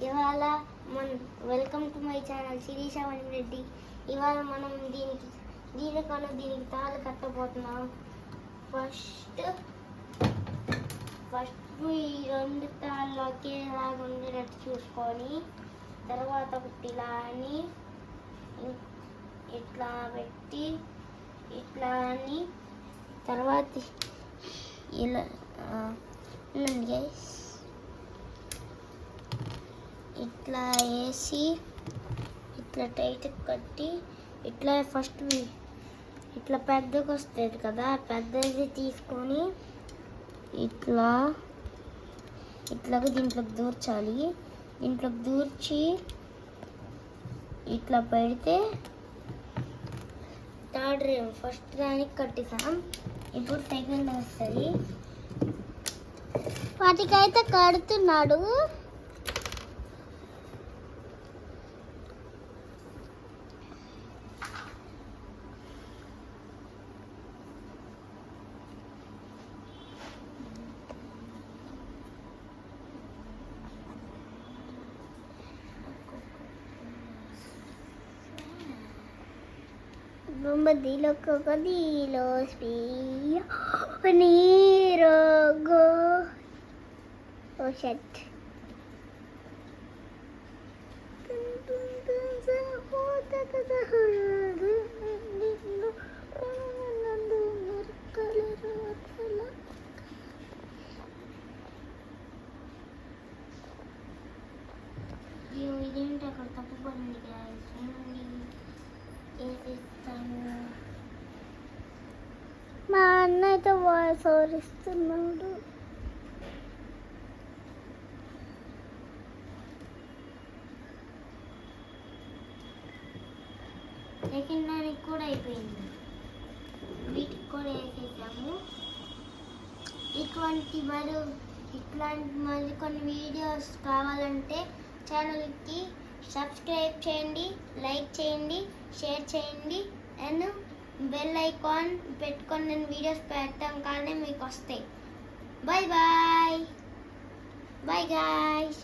ఇవాళ మన welcome to my channel Shirisha Reddy. ఇవాళ మనం దీనికి తాళ్ళు కట్టబోతున్నాం. ఫస్ట్ ఈ రెండు తాళ్ళు ఒకేలాగా ఉండేటట్టు చూసుకొని, తర్వాత ఒకటి ఇలా అని ఇట్లా పెట్టి ఇట్లా అని తర్వాత ఇలా ఇట్లా వేసి ఇట్లా టైట్ కట్టి ఇట్లా ఫస్ట్ ఇట్లా పెద్దగా వస్తుంది కదా, పెద్దది తీసుకొని ఇట్లాగా దీంట్లోకి దూర్చాలి. దీంట్లోకి దూర్చి ఇట్లా పెడితే థర్డ్ రేమ్ ఫస్ట్ దానికి కట్టేసాం. ఇప్పుడు సెకండ్ వస్తుంది. వాటికైతే కడుతున్నాడు. Bombadillo, cocodilo, spio, nero, go. Oh shit. ఇదేంటి అక్కడ తప్పు పడింది guys. మా అన్న అయితే వాయిస్ ఓవర్ ఇస్తున్నాడు. సెకండ్ దానికి కూడా అయిపోయింది. వీటికి కూడా వేసేసాము. ఇట్లాంటి మళ్ళీ కొన్ని వీడియోస్ కావాలంటే ఛానల్కి సబ్స్క్రైబ్ చేయండి, లైక్ చేయండి, షేర్ చేయండి అండ్ బెల్ ఐకాన్ పెట్టుకొని నేను వీడియోస్ పెట్టడం కానీ మీకు వస్తాయి. Bye bye bye guys.